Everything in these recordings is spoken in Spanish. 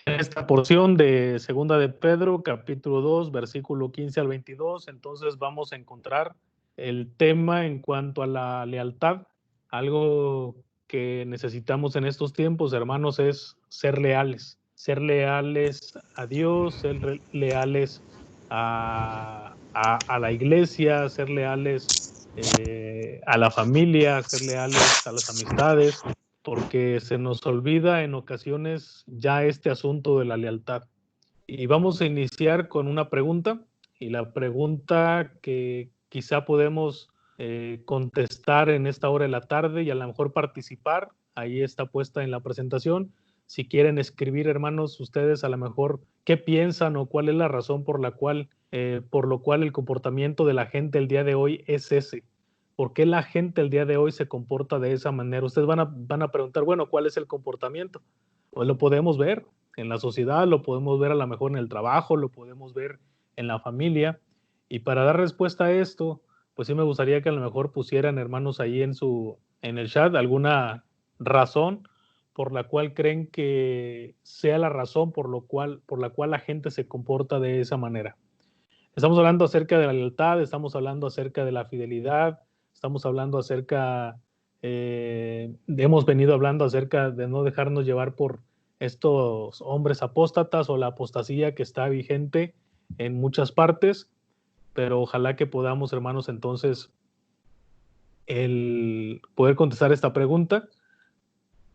En esta porción de Segunda de Pedro, capítulo 2, versículo 15 al 22, entonces vamos a encontrar el tema en cuanto a la lealtad. Algo que necesitamos en estos tiempos, hermanos, es ser leales a Dios, ser leales a la iglesia, ser leales a la familia, ser leales a las amistades, porque se nos olvida en ocasiones ya este asunto de la lealtad. Y vamos a iniciar con una pregunta, y la pregunta que quizá podemos contestar en esta hora de la tarde y a lo mejor participar, ahí está puesta en la presentación. Si quieren escribir, hermanos, ustedes a lo mejor qué piensan o cuál es la razón por lo cual el comportamiento de la gente el día de hoy es ese. ¿Por qué la gente el día de hoy se comporta de esa manera? Ustedes van a preguntar, bueno, ¿cuál es el comportamiento? Pues lo podemos ver en la sociedad, lo podemos ver a lo mejor en el trabajo, lo podemos ver en la familia. Y para dar respuesta a esto, pues sí me gustaría que a lo mejor pusieran, hermanos, ahí en el chat alguna razón por la cual creen que sea la razón por la cual la gente se comporta de esa manera. Estamos hablando acerca de la lealtad, estamos hablando acerca de la fidelidad, estamos hablando acerca, hemos venido hablando acerca de no dejarnos llevar por estos hombres apóstatas o la apostasía que está vigente en muchas partes, pero ojalá que podamos, hermanos, entonces, el poder contestar esta pregunta.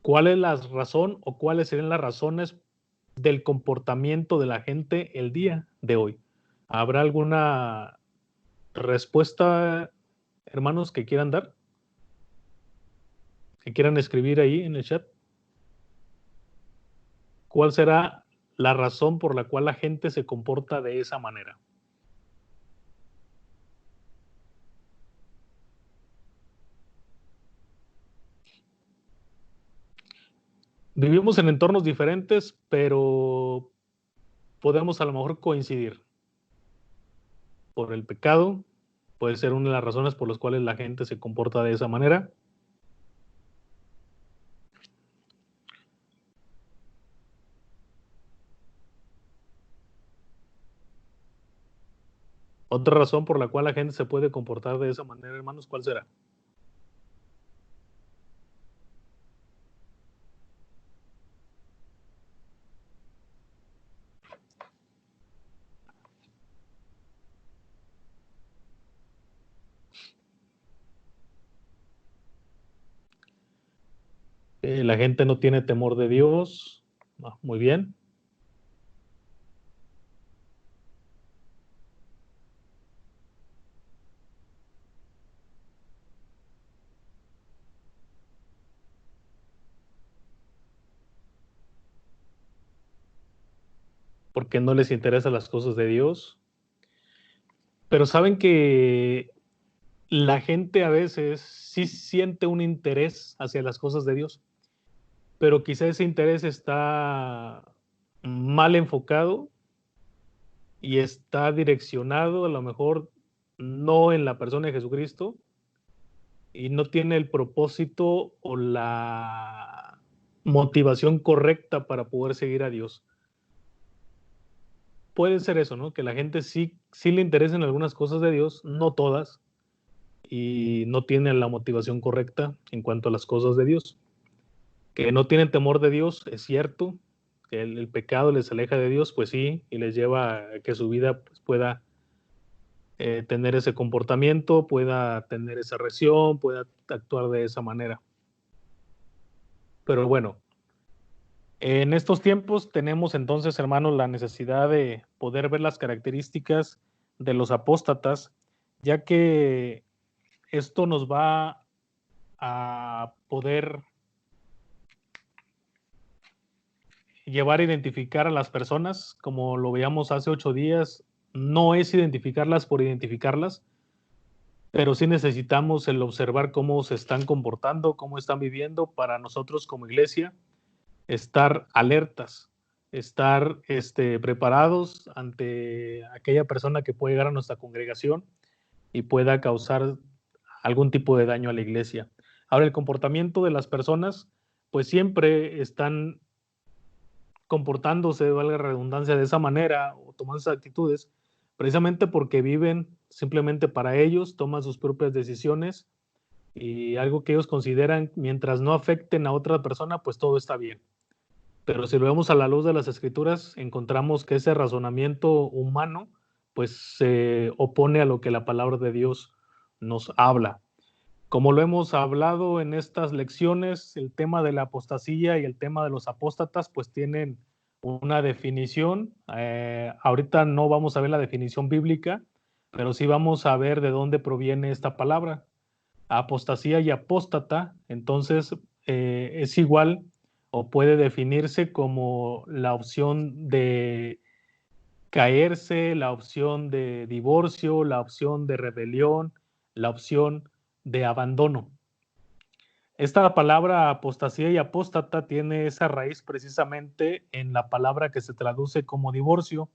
¿Cuál es la razón o cuáles serían las razones del comportamiento de la gente el día de hoy? ¿Habrá alguna respuesta, hermanos, que quieran dar? ¿Que quieran escribir ahí en el chat? ¿Cuál será la razón por la cual la gente se comporta de esa manera? Vivimos en entornos diferentes, pero podemos a lo mejor coincidir. Por el pecado, puede ser una de las razones por las cuales la gente se comporta de esa manera. Otra razón por la cual la gente se puede comportar de esa manera, hermanos, ¿cuál será? La gente no tiene temor de Dios. Muy bien. Porque no les interesan las cosas de Dios. Pero saben que la gente a veces sí siente un interés hacia las cosas de Dios, pero quizá ese interés está mal enfocado y está direccionado a lo mejor no en la persona de Jesucristo y no tiene el propósito o la motivación correcta para poder seguir a Dios. Puede ser eso, ¿no? Que la gente sí le interesen algunas cosas de Dios, no todas, y no tienen la motivación correcta en cuanto a las cosas de Dios. Que no tienen temor de Dios, es cierto, que el pecado les aleja de Dios, pues sí, y les lleva a que su vida pues, pueda tener ese comportamiento, pueda tener esa reacción, pueda actuar de esa manera. Pero bueno, en estos tiempos tenemos entonces, hermanos, la necesidad de poder ver las características de los apóstatas, ya que esto nos va a poder llevar a identificar a las personas, como lo veíamos hace 8 días, no es identificarlas por identificarlas, pero sí necesitamos el observar cómo se están comportando, cómo están viviendo para nosotros como iglesia estar alertas, estar preparados ante aquella persona que puede llegar a nuestra congregación y pueda causar algún tipo de daño a la iglesia. Ahora, el comportamiento de las personas, pues siempre están comportándose, valga la redundancia, de esa manera o tomando esas actitudes, precisamente porque viven simplemente para ellos, toman sus propias decisiones y algo que ellos consideran, mientras no afecten a otra persona, pues todo está bien. Pero si lo vemos a la luz de las escrituras, encontramos que ese razonamiento humano pues se opone a lo que la palabra de Dios nos habla. Como lo hemos hablado en estas lecciones, el tema de la apostasía y el tema de los apóstatas pues tienen una definición. Ahorita no vamos a ver la definición bíblica, pero sí vamos a ver de dónde proviene esta palabra. Apostasía y apóstata, entonces es igual o puede definirse como la opción de caerse, la opción de divorcio, la opción de rebelión, la opción de abandono. Esta palabra apostasía y apóstata tiene esa raíz precisamente en la palabra que se traduce como divorcio,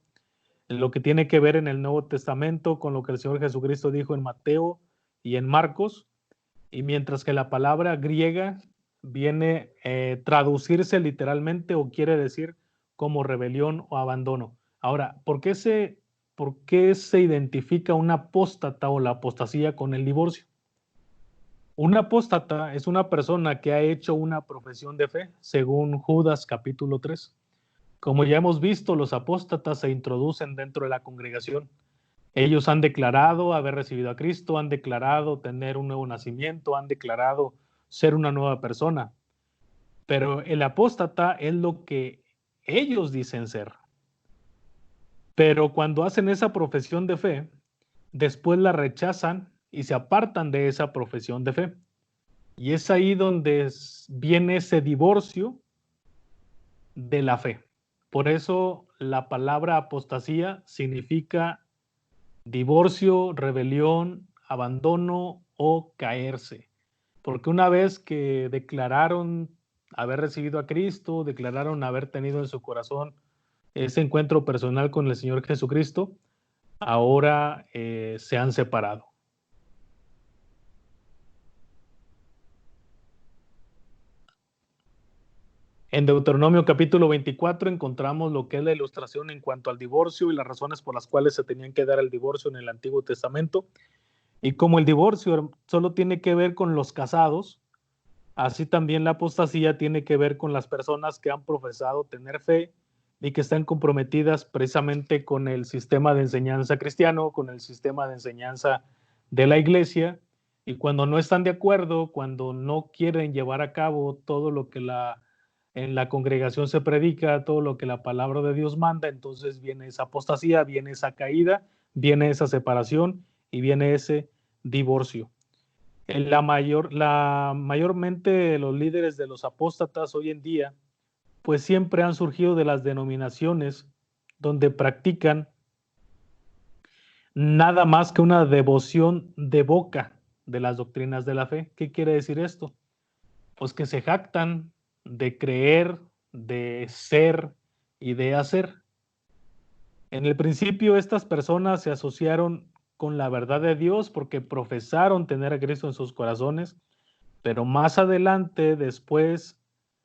en lo que tiene que ver en el Nuevo Testamento con lo que el Señor Jesucristo dijo en Mateo y en Marcos, y mientras que la palabra griega viene traducirse literalmente o quiere decir como rebelión o abandono. Ahora, ¿por qué se identifica una apóstata o la apostasía con el divorcio? Un apóstata es una persona que ha hecho una profesión de fe, según Judas capítulo 3. Como ya hemos visto, los apóstatas se introducen dentro de la congregación. Ellos han declarado haber recibido a Cristo, han declarado tener un nuevo nacimiento, han declarado ser una nueva persona. Pero el apóstata es lo que ellos dicen ser. Pero cuando hacen esa profesión de fe, después la rechazan y se apartan de esa profesión de fe. Y es ahí donde viene ese divorcio de la fe. Por eso la palabra apostasía significa divorcio, rebelión, abandono o caerse. Porque una vez que declararon haber recibido a Cristo, declararon haber tenido en su corazón ese encuentro personal con el Señor Jesucristo, ahora se han separado. En Deuteronomio capítulo 24 encontramos lo que es la ilustración en cuanto al divorcio y las razones por las cuales se tenían que dar el divorcio en el Antiguo Testamento. Y como el divorcio solo tiene que ver con los casados, así también la apostasía tiene que ver con las personas que han profesado tener fe y que están comprometidas precisamente con el sistema de enseñanza cristiano, con el sistema de enseñanza de la iglesia, y cuando no están de acuerdo, cuando no quieren llevar a cabo todo lo que en la congregación se predica, todo lo que la palabra de Dios manda, entonces viene esa apostasía, viene esa caída, viene esa separación y viene ese divorcio. Mayormente los líderes de los apóstatas hoy en día, pues siempre han surgido de las denominaciones donde practican nada más que una devoción de boca de las doctrinas de la fe. ¿Qué quiere decir esto? Pues que se jactan de creer, de ser y de hacer. En el principio estas personas se asociaron con la verdad de Dios porque profesaron tener a Cristo en sus corazones, pero más adelante, después,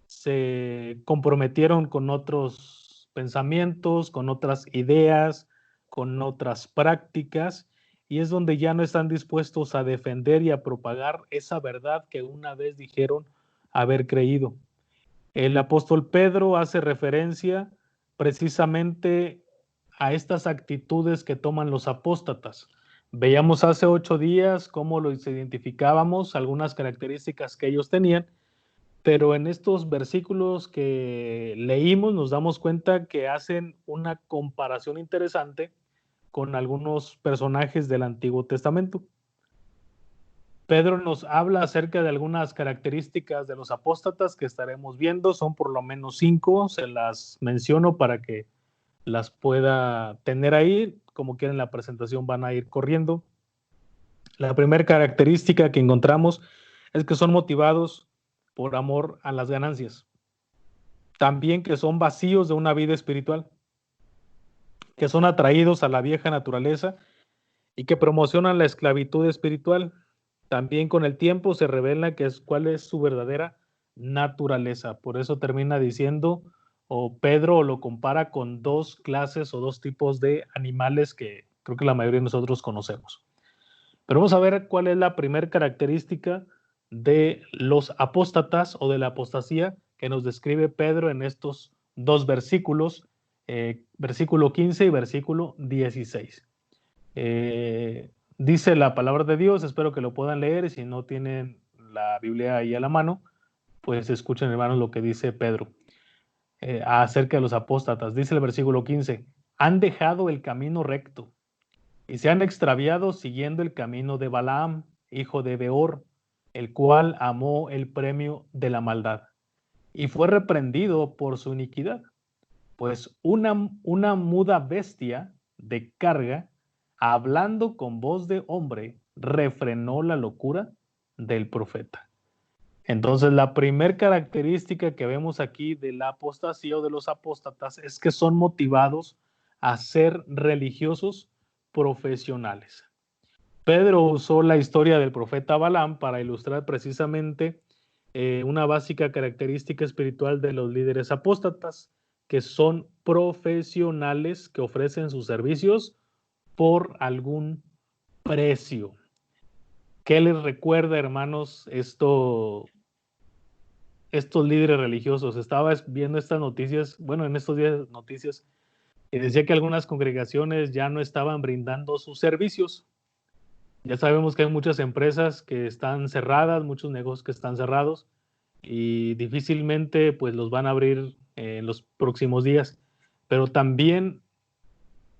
se comprometieron con otros pensamientos, con otras ideas, con otras prácticas, y es donde ya no están dispuestos a defender y a propagar esa verdad que una vez dijeron haber creído. El apóstol Pedro hace referencia precisamente a estas actitudes que toman los apóstatas. Veíamos hace 8 días cómo los identificábamos, algunas características que ellos tenían, pero en estos versículos que leímos nos damos cuenta que hacen una comparación interesante con algunos personajes del Antiguo Testamento. Pedro nos habla acerca de algunas características de los apóstatas que estaremos viendo, son por lo menos 5, se las menciono para que las pueda tener ahí, como quieren la presentación van a ir corriendo. La primera característica que encontramos es que son motivados por amor a las ganancias. También que son vacíos de una vida espiritual, que son atraídos a la vieja naturaleza y que promocionan la esclavitud espiritual. También con el tiempo se revela cuál es su verdadera naturaleza. Por eso termina diciendo, o Pedro lo compara con dos clases o dos tipos de animales que creo que la mayoría de nosotros conocemos. Pero vamos a ver cuál es la primera característica de los apóstatas o de la apostasía que nos describe Pedro en estos dos versículos, versículo 15 y versículo 16. Dice la palabra de Dios, espero que lo puedan leer, y si no tienen la Biblia ahí a la mano, pues escuchen, hermanos, lo que dice Pedro acerca de los apóstatas. Dice el versículo 15, han dejado el camino recto y se han extraviado siguiendo el camino de Balaam, hijo de Beor, el cual amó el premio de la maldad y fue reprendido por su iniquidad. Pues una muda bestia de carga, hablando con voz de hombre, refrenó la locura del profeta. Entonces, la primera característica que vemos aquí de la apostasía o de los apóstatas es que son motivados a ser religiosos profesionales. Pedro usó la historia del profeta Balaam para ilustrar precisamente una básica característica espiritual de los líderes apóstatas, que son profesionales que ofrecen sus servicios por algún precio. ¿Qué les recuerda, hermanos, estos líderes religiosos? Estaba viendo estas noticias, bueno, en estos días noticias, y decía que algunas congregaciones ya no estaban brindando sus servicios. Ya sabemos que hay muchas empresas que están cerradas, muchos negocios que están cerrados y difícilmente pues los van a abrir en los próximos días. Pero también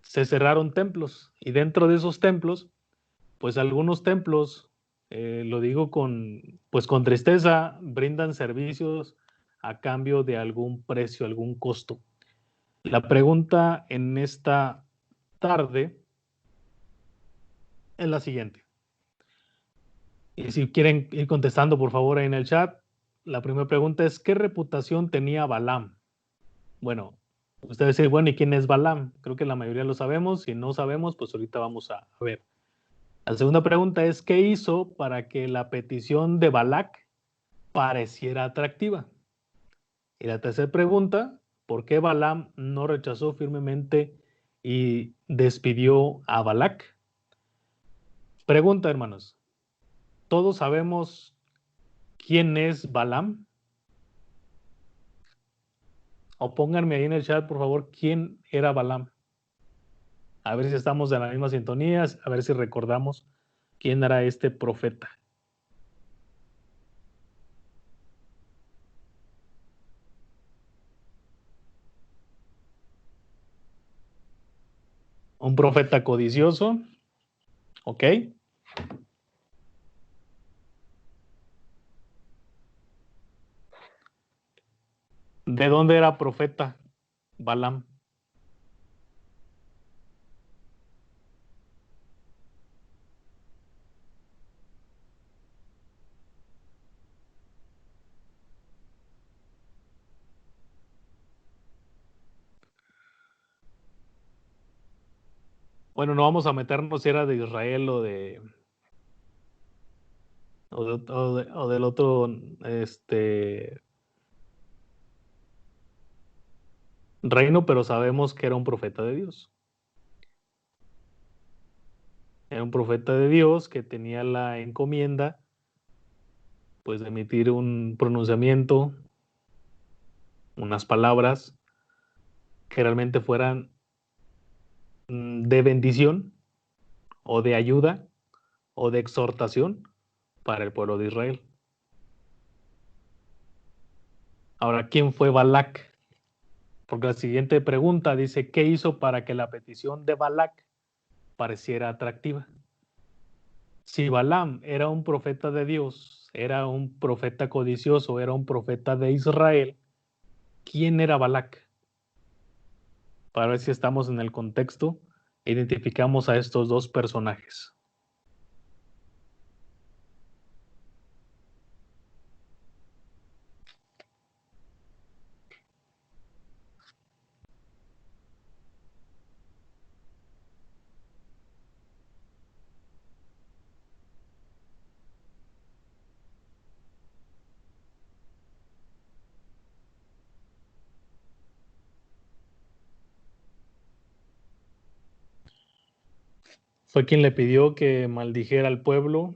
se cerraron templos y dentro de esos templos, pues algunos templos, lo digo con tristeza, brindan servicios a cambio de algún precio, algún costo. La pregunta en esta tarde es la siguiente. Y si quieren ir contestando, por favor, ahí en el chat. La primera pregunta es, ¿qué reputación tenía Balaam? Bueno, ustedes dicen, bueno, ¿y quién es Balaam? Creo que la mayoría lo sabemos. Si no sabemos, pues ahorita vamos a ver. La segunda pregunta es, ¿qué hizo para que la petición de Balac pareciera atractiva? Y la tercera pregunta, ¿por qué Balaam no rechazó firmemente y despidió a Balac? Pregunta, hermanos, ¿todos sabemos quién es Balaam? O pónganme ahí en el chat, por favor, quién era Balaam. A ver si estamos en la misma sintonía, a ver si recordamos quién era este profeta. Un profeta codicioso, ¿ok? ¿De dónde era profeta Balaam? Bueno, no vamos a meternos si era de Israel o del otro reino, pero sabemos que era un profeta de Dios. Era un profeta de Dios que tenía la encomienda, pues, de emitir un pronunciamiento, unas palabras que realmente fueran de bendición o de ayuda o de exhortación para el pueblo de Israel. Ahora, ¿quién fue Balac? Porque la siguiente pregunta dice, ¿qué hizo para que la petición de Balac pareciera atractiva? Si Balaam era un profeta de Dios, era un profeta codicioso, era un profeta de Israel, ¿quién era Balac? Para ver si estamos en el contexto, identificamos a estos dos personajes. Fue quien le pidió que maldiciera al pueblo.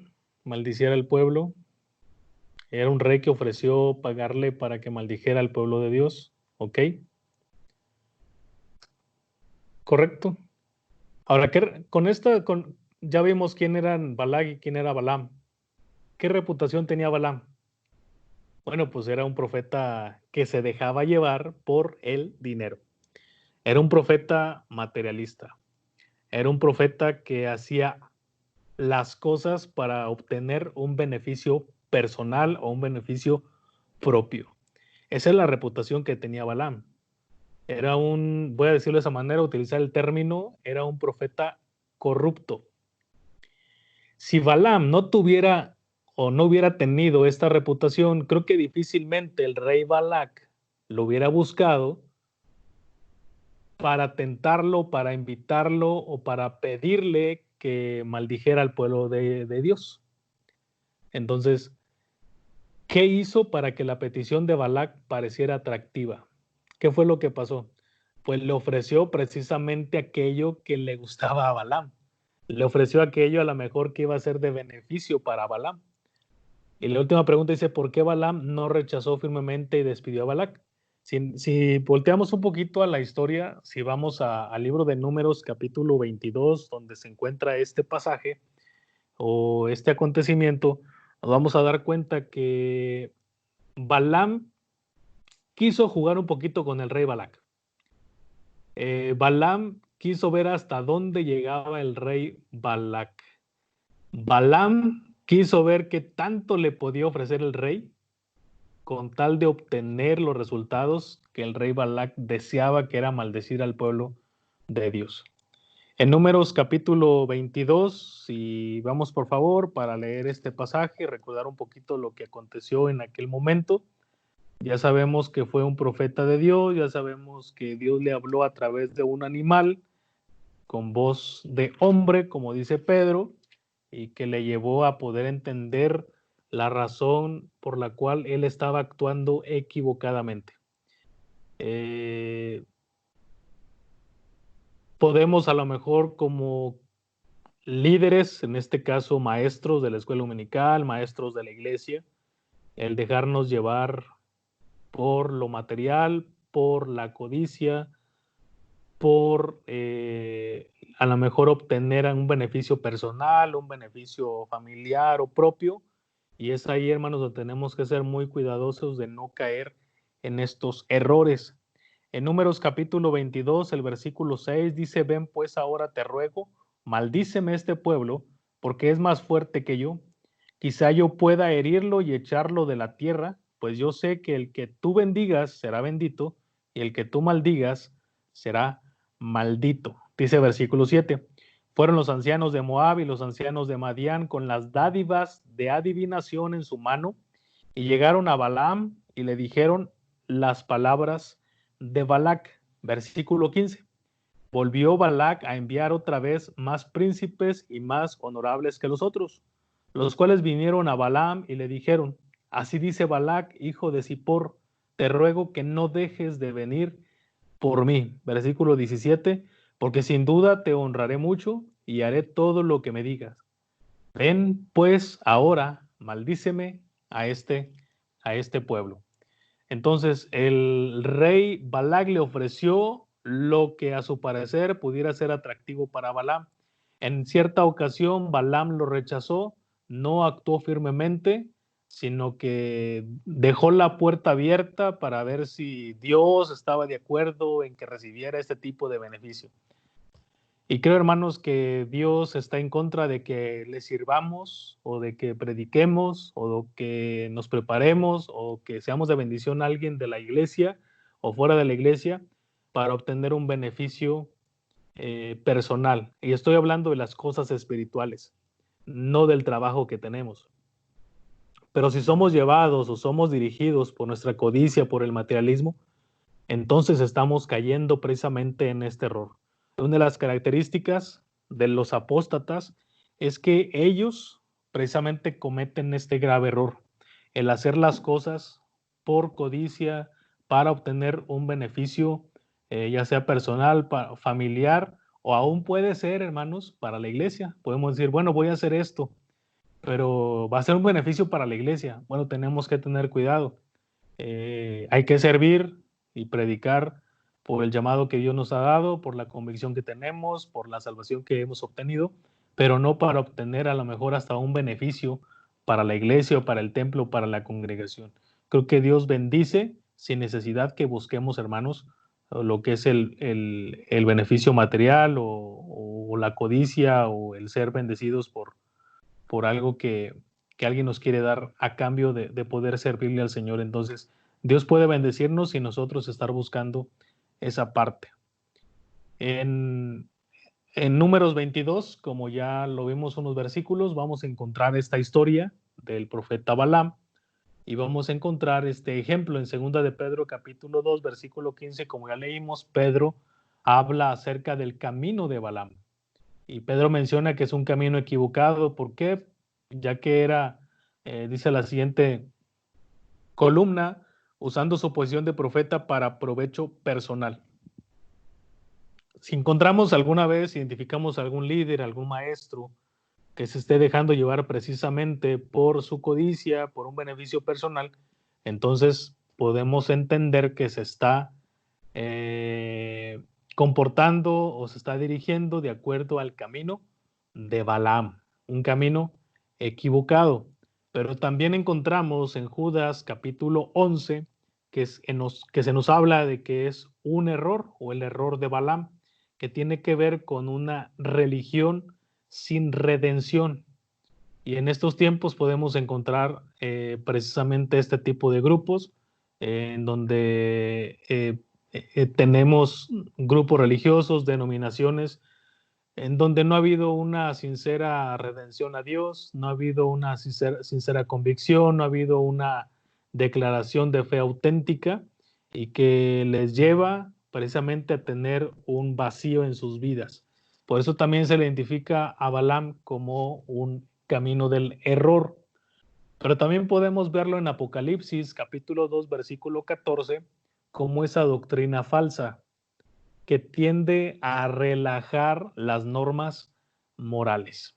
Era un rey que ofreció pagarle para que maldijera al pueblo de Dios. ¿Ok? Correcto. Ahora, ya vimos quién eran Balac y quién era Balaam. ¿Qué reputación tenía Balaam? Bueno, pues era un profeta que se dejaba llevar por el dinero. Era un profeta materialista. Era un profeta que hacía las cosas para obtener un beneficio personal o un beneficio propio. Esa es la reputación que tenía Balaam. Voy a decirlo de esa manera, utilizar el término, era un profeta corrupto. Si Balaam no tuviera o no hubiera tenido esta reputación, creo que difícilmente el rey Balac lo hubiera buscado para tentarlo, para invitarlo o para pedirle que maldijera al pueblo de Dios. Entonces, ¿qué hizo para que la petición de Balac pareciera atractiva? ¿Qué fue lo que pasó? Pues le ofreció precisamente aquello que le gustaba a Balaam. Le ofreció aquello a lo mejor que iba a ser de beneficio para Balaam. Y la última pregunta dice, ¿por qué Balaam no rechazó firmemente y despidió a Balac? Si volteamos un poquito a la historia, si vamos al libro de Números capítulo 22, donde se encuentra este pasaje o este acontecimiento, nos vamos a dar cuenta que Balaam quiso jugar un poquito con el rey Balac. Balaam quiso ver hasta dónde llegaba el rey Balac. Balaam quiso ver qué tanto le podía ofrecer el rey con tal de obtener los resultados que el rey Balac deseaba, que era maldecir al pueblo de Dios. En Números capítulo 22, si vamos por favor para leer este pasaje, recordar un poquito lo que aconteció en aquel momento. Ya sabemos que fue un profeta de Dios, ya sabemos que Dios le habló a través de un animal con voz de hombre, como dice Pedro, y que le llevó a poder entender la razón por la cual él estaba actuando equivocadamente. Podemos a lo mejor como líderes, en este caso maestros de la escuela dominical, maestros de la iglesia, el dejarnos llevar por lo material, por la codicia, por a lo mejor obtener un beneficio personal, un beneficio familiar o propio. Y es ahí, hermanos, donde tenemos que ser muy cuidadosos de no caer en estos errores. En Números capítulo 22, el versículo 6 dice, ven pues ahora te ruego, maldíceme este pueblo, porque es más fuerte que yo. Quizá yo pueda herirlo y echarlo de la tierra, pues yo sé que el que tú bendigas será bendito, y el que tú maldigas será maldito. Dice versículo 7. Fueron los ancianos de Moab y los ancianos de Madián con las dádivas de adivinación en su mano, y llegaron a Balaam y le dijeron las palabras de Balac. Versículo 15. Volvió Balac a enviar otra vez más príncipes y más honorables que los otros, los cuales vinieron a Balaam y le dijeron, así dice Balac, hijo de Zippor, te ruego que no dejes de venir por mí. Versículo 17, porque sin duda te honraré mucho y haré todo lo que me digas. Ven pues ahora, maldíceme a este pueblo. Entonces el rey Balac le ofreció lo que a su parecer pudiera ser atractivo para Balaam. En cierta ocasión Balaam lo rechazó, no actuó firmemente, sino que dejó la puerta abierta para ver si Dios estaba de acuerdo en que recibiera este tipo de beneficio. Y creo, hermanos, que Dios está en contra de que le sirvamos o de que prediquemos o de que nos preparemos o que seamos de bendición a alguien de la iglesia o fuera de la iglesia para obtener un beneficio personal. Y estoy hablando de las cosas espirituales, no del trabajo que tenemos. Pero si somos llevados o somos dirigidos por nuestra codicia, por el materialismo, entonces estamos cayendo precisamente en este error. Una de las características de los apóstatas es que ellos precisamente cometen este grave error, el hacer las cosas por codicia para obtener un beneficio, ya sea personal, familiar O aún puede ser, hermanos, para la iglesia. Podemos decir, bueno, voy a hacer esto, pero va a ser un beneficio para la iglesia. Bueno, tenemos que tener cuidado. Hay que servir y predicar por el llamado que Dios nos ha dado, por la convicción que tenemos, por la salvación que hemos obtenido, pero no para obtener a lo mejor hasta un beneficio para la iglesia o para el templo o para la congregación. Creo que Dios bendice sin necesidad que busquemos, hermanos, lo que es el beneficio material o la codicia o el ser bendecidos por algo que alguien nos quiere dar a cambio de poder servirle al Señor. Entonces, Dios puede bendecirnos y nosotros estar buscando esa parte. En Números 22, como ya lo vimos unos versículos, vamos a encontrar esta historia del profeta Balaam y vamos a encontrar este ejemplo en 2 de Pedro capítulo 2, versículo 15, como ya leímos, Pedro habla acerca del camino de Balaam. Y Pedro menciona que es un camino equivocado. ¿Por qué? Ya que era, dice la siguiente columna, usando su posición de profeta para provecho personal. Si encontramos alguna vez, identificamos algún líder, algún maestro que se esté dejando llevar precisamente por su codicia, por un beneficio personal, entonces podemos entender que se está comportando o se está dirigiendo de acuerdo al camino de Balaam, un camino equivocado. Pero también encontramos en Judas capítulo 11 que se nos habla de que es un error o el error de Balaam, que tiene que ver con una religión sin redención. Y en estos tiempos podemos encontrar precisamente este tipo de grupos en donde tenemos grupos religiosos, denominaciones, en donde no ha habido una sincera redención a Dios, no ha habido una sincera convicción, no ha habido una declaración de fe auténtica y que les lleva precisamente a tener un vacío en sus vidas. Por eso también se le identifica a Balaam como un camino del error. Pero también podemos verlo en Apocalipsis capítulo 2 versículo 14 como esa doctrina falsa que tiende a relajar las normas morales.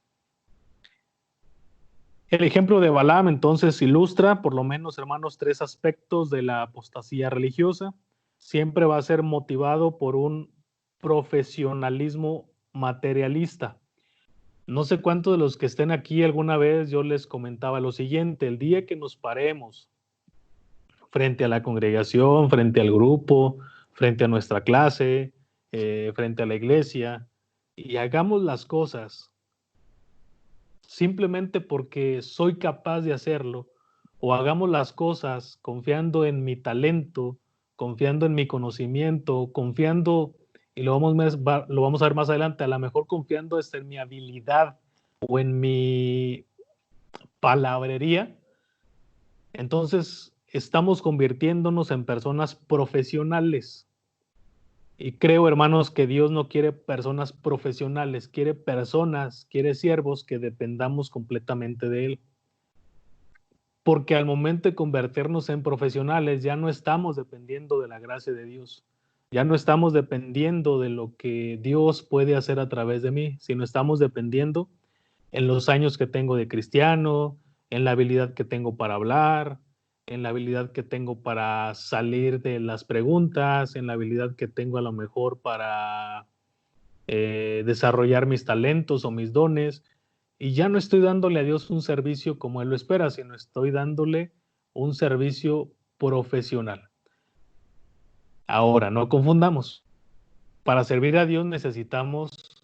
El ejemplo de Balaam entonces ilustra, por lo menos, hermanos, tres aspectos de la apostasía religiosa. Siempre va a ser motivado por un profesionalismo materialista. No sé cuántos de los que estén aquí alguna vez yo les comentaba lo siguiente: el día que nos paremos frente a la congregación, frente al grupo, frente a nuestra clase, frente a la iglesia, y hagamos las cosas simplemente porque soy capaz de hacerlo, o hagamos las cosas confiando en mi talento, confiando en mi conocimiento, confiando, y lo vamos a ver más adelante, a lo mejor confiando en mi habilidad o en mi palabrería, entonces estamos convirtiéndonos en personas profesionales. Y creo, hermanos, que Dios no quiere personas profesionales, quiere siervos que dependamos completamente de Él. Porque al momento de convertirnos en profesionales ya no estamos dependiendo de la gracia de Dios, ya no estamos dependiendo de lo que Dios puede hacer a través de mí, sino estamos dependiendo en los años que tengo de cristiano, en la habilidad que tengo para hablar, en la habilidad que tengo para salir de las preguntas, en la habilidad que tengo a lo mejor para desarrollar mis talentos o mis dones. Y ya no estoy dándole a Dios un servicio como Él lo espera, sino estoy dándole un servicio profesional. Ahora, no confundamos. Para servir a Dios necesitamos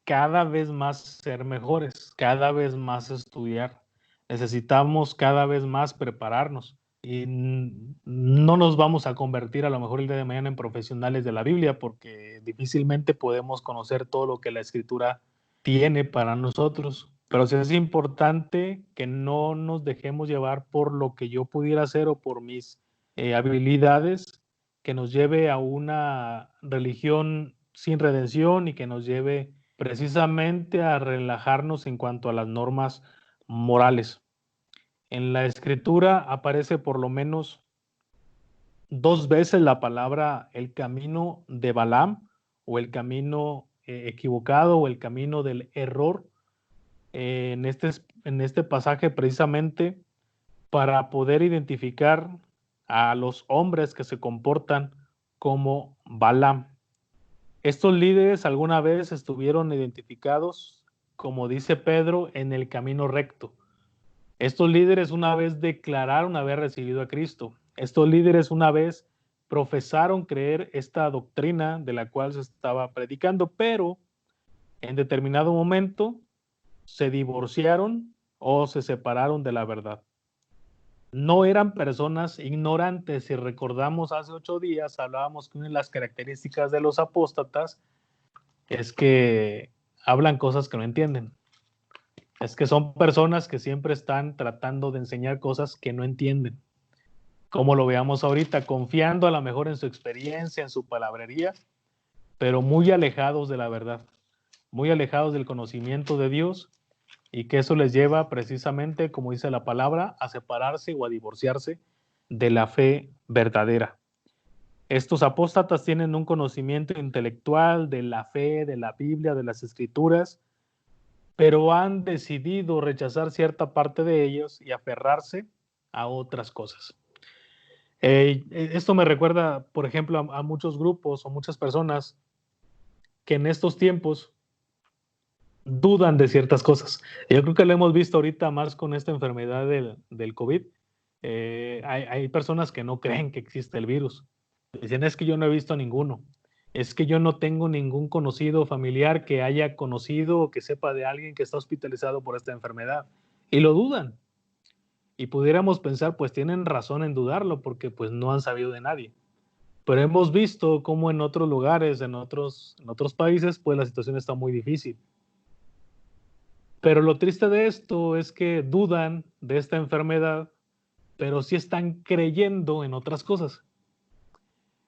cada vez más ser mejores, cada vez más estudiar. Necesitamos cada vez más prepararnos y no nos vamos a convertir a lo mejor el día de mañana en profesionales de la Biblia porque difícilmente podemos conocer todo lo que la Escritura tiene para nosotros. Pero sí es importante que no nos dejemos llevar por lo que yo pudiera hacer o por mis habilidades, que nos lleve a una religión sin redención y que nos lleve precisamente a relajarnos en cuanto a las normas morales. En la Escritura aparece por lo menos 2 veces la palabra el camino de Balaam o el camino equivocado o el camino del error en este pasaje precisamente para poder identificar a los hombres que se comportan como Balaam. Estos líderes alguna vez estuvieron identificados, como dice Pedro, en el camino recto. Estos líderes una vez declararon haber recibido a Cristo. Estos líderes una vez profesaron creer esta doctrina de la cual se estaba predicando, pero en determinado momento se divorciaron o se separaron de la verdad. No eran personas ignorantes. Si recordamos hace 8 días, hablábamos que una de las características de los apóstatas es que hablan cosas que no entienden. Es que son personas que siempre están tratando de enseñar cosas que no entienden. Como lo veamos ahorita, confiando a lo mejor en su experiencia, en su palabrería, pero muy alejados de la verdad, muy alejados del conocimiento de Dios, y que eso les lleva precisamente, como dice la palabra, a separarse o a divorciarse de la fe verdadera. Estos apóstatas tienen un conocimiento intelectual de la fe, de la Biblia, de las Escrituras, pero han decidido rechazar cierta parte de ellos y aferrarse a otras cosas. Esto me recuerda, por ejemplo, a muchos grupos o muchas personas que en estos tiempos dudan de ciertas cosas. Yo creo que lo hemos visto ahorita más con esta enfermedad del COVID. Hay personas que no creen que existe el virus. Dicen, es que yo no he visto ninguno. Es que yo no tengo ningún conocido familiar que haya conocido o que sepa de alguien que está hospitalizado por esta enfermedad. Y lo dudan. Y pudiéramos pensar, pues tienen razón en dudarlo porque pues no han sabido de nadie. Pero hemos visto cómo en otros lugares, en otros países, pues la situación está muy difícil. Pero lo triste de esto es que dudan de esta enfermedad, pero sí están creyendo en otras cosas.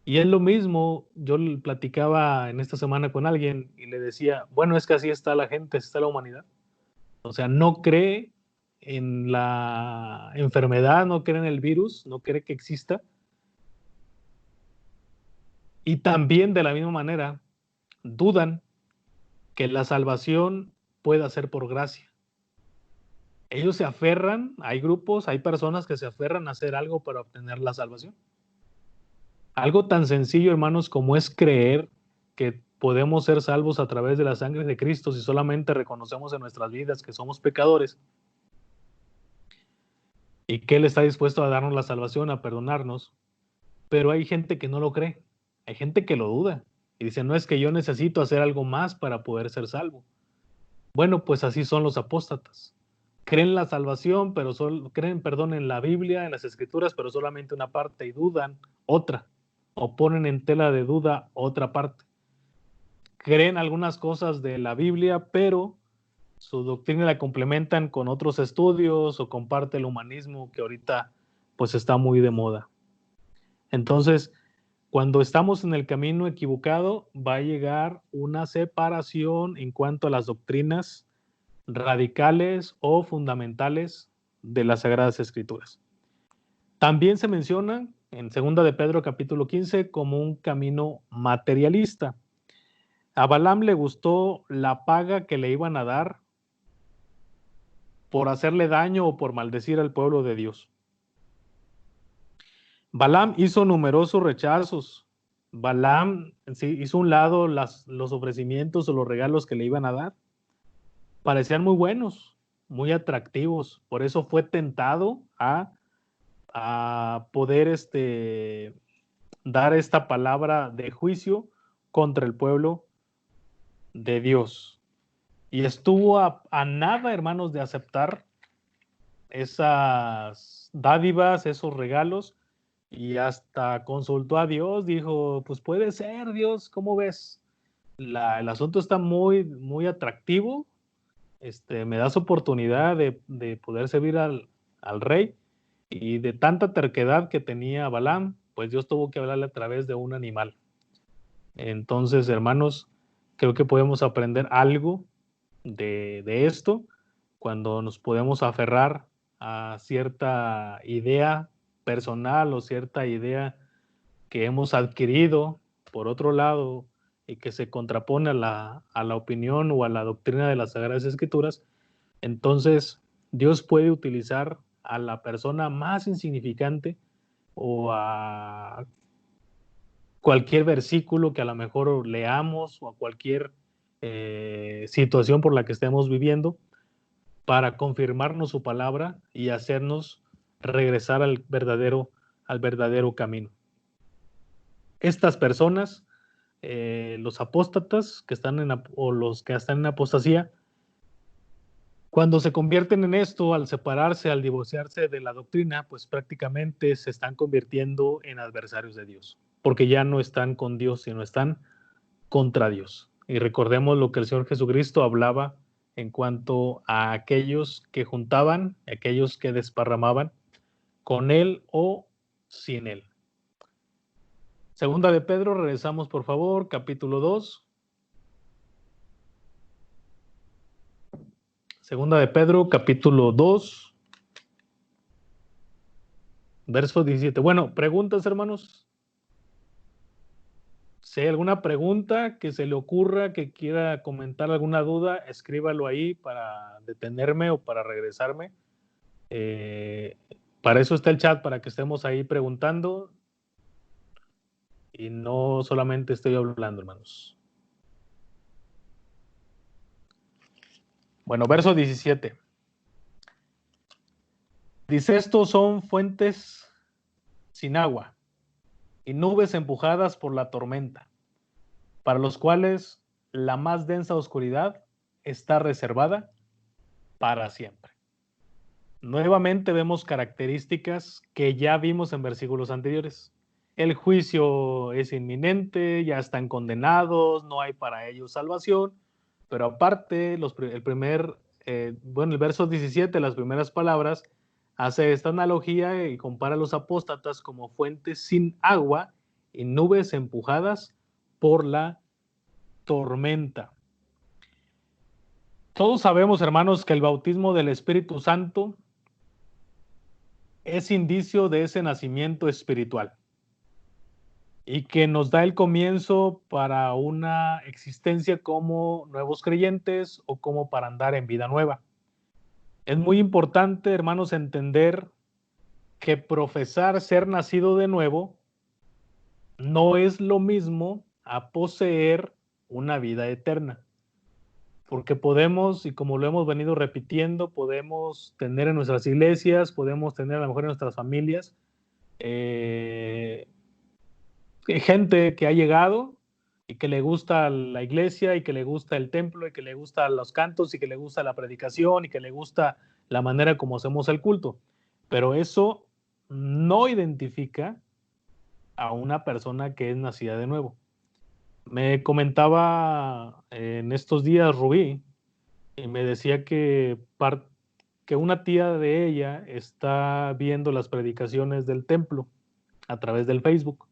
Y es lo mismo, yo platicaba en esta semana con alguien y le decía, bueno, es que así está la gente, así está la humanidad. O sea, no cree en la enfermedad, no cree en el virus, no cree que exista. Y también de la misma manera, dudan que la salvación pueda ser por gracia. Ellos se aferran, hay grupos, hay personas que se aferran a hacer algo para obtener la salvación. Algo tan sencillo, hermanos, como es creer que podemos ser salvos a través de la sangre de Cristo si solamente reconocemos en nuestras vidas que somos pecadores y que Él está dispuesto a darnos la salvación, a perdonarnos. Pero hay gente que no lo cree, hay gente que lo duda y dice, no es que yo necesito hacer algo más para poder ser salvo. Bueno, pues así son los apóstatas. Creen la salvación, pero creen, perdón, en la Biblia, en las Escrituras, pero solamente una parte y dudan otra, o ponen en tela de duda otra parte. Creen algunas cosas de la Biblia, pero su doctrina la complementan con otros estudios o con parte del humanismo que ahorita pues está muy de moda. Entonces, cuando estamos en el camino equivocado, va a llegar una separación en cuanto a las doctrinas radicales o fundamentales de las Sagradas Escrituras. También se menciona en 2 de Pedro capítulo 15 como un camino materialista. A Balaam le gustó la paga que le iban a dar por hacerle daño o por maldecir al pueblo de Dios. Balaam hizo numerosos rechazos. Balaam hizo un lado los ofrecimientos o los regalos que le iban a dar. Parecían muy buenos, muy atractivos. Por eso fue tentado a poder dar esta palabra de juicio contra el pueblo de Dios. Y estuvo a nada, hermanos, de aceptar esas dádivas, esos regalos, y hasta consultó a Dios, dijo, pues puede ser, Dios, ¿cómo ves? El asunto está muy, muy atractivo, me das oportunidad de poder servir al rey, y de tanta terquedad que tenía Balaam, pues Dios tuvo que hablarle a través de un animal. Entonces, hermanos, creo que podemos aprender algo de esto cuando nos podemos aferrar a cierta idea personal o cierta idea que hemos adquirido, por otro lado, y que se contrapone a la opinión o a la doctrina de las Sagradas Escrituras, entonces Dios puede utilizar a la persona más insignificante o a cualquier versículo que a lo mejor leamos o a cualquier situación por la que estemos viviendo para confirmarnos su palabra y hacernos regresar al verdadero camino. Estas personas, los apóstatas que están o los que están en apostasía, cuando se convierten en esto, al separarse, al divorciarse de la doctrina, pues prácticamente se están convirtiendo en adversarios de Dios, porque ya no están con Dios, sino están contra Dios. Y recordemos lo que el Señor Jesucristo hablaba en cuanto a aquellos que juntaban, aquellos que desparramaban con Él o sin Él. Segunda de Pedro, regresamos por favor, capítulo 2. Segunda de Pedro, capítulo 2, verso 17. Bueno, preguntas, hermanos. Si hay alguna pregunta que se le ocurra, que quiera comentar alguna duda, escríbalo ahí para detenerme o para regresarme. Para eso está el chat, para que estemos ahí preguntando y no solamente estoy hablando, hermanos. Bueno, verso 17. Dice, estos son fuentes sin agua y nubes empujadas por la tormenta, para los cuales la más densa oscuridad está reservada para siempre. Nuevamente vemos características que ya vimos en versículos anteriores. El juicio es inminente, ya están condenados, no hay para ellos salvación, pero aparte, el verso 17, las primeras palabras, hace esta analogía y compara a los apóstatas como fuentes sin agua y nubes empujadas por la tormenta. Todos sabemos, hermanos, que el bautismo del Espíritu Santo es indicio de ese nacimiento espiritual y que nos da el comienzo para una existencia como nuevos creyentes o como para andar en vida nueva. Es muy importante, hermanos, entender que profesar ser nacido de nuevo no es lo mismo a poseer una vida eterna. Porque podemos, y como lo hemos venido repitiendo, podemos tener en nuestras iglesias, podemos tener a lo mejor en nuestras familias, gente que ha llegado y que le gusta la iglesia y que le gusta el templo y que le gusta los cantos y que le gusta la predicación y que le gusta la manera como hacemos el culto. Pero eso no identifica a una persona que es nacida de nuevo. Me comentaba en estos días Rubí y me decía que una tía de ella está viendo las predicaciones del templo a través del Facebook.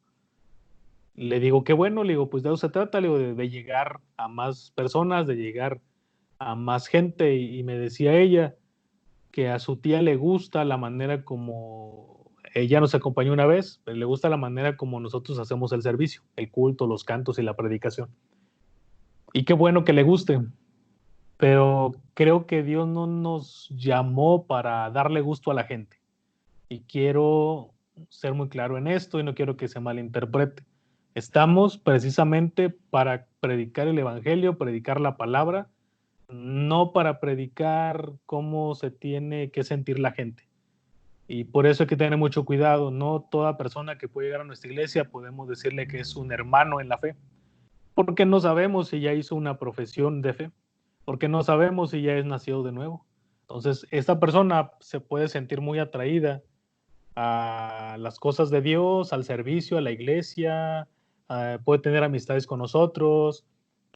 Le digo, qué bueno, le digo, pues de eso se trata, le digo, de llegar a más personas, de llegar a más gente. Y me decía ella que a su tía le gusta la manera como ella nos acompañó una vez, pero le gusta la manera como nosotros hacemos el servicio, el culto, los cantos y la predicación. Y qué bueno que le guste, pero creo que Dios no nos llamó para darle gusto a la gente. Y quiero ser muy claro en esto y no quiero que se malinterprete. Estamos precisamente para predicar el evangelio, predicar la palabra, no para predicar cómo se tiene que sentir la gente. Y por eso hay que tener mucho cuidado. No toda persona que puede llegar a nuestra iglesia podemos decirle que es un hermano en la fe, porque no sabemos si ya hizo una profesión de fe, porque no sabemos si ya es nacido de nuevo. Entonces, esta persona se puede sentir muy atraída a las cosas de Dios, al servicio, a la iglesia, puede tener amistades con nosotros,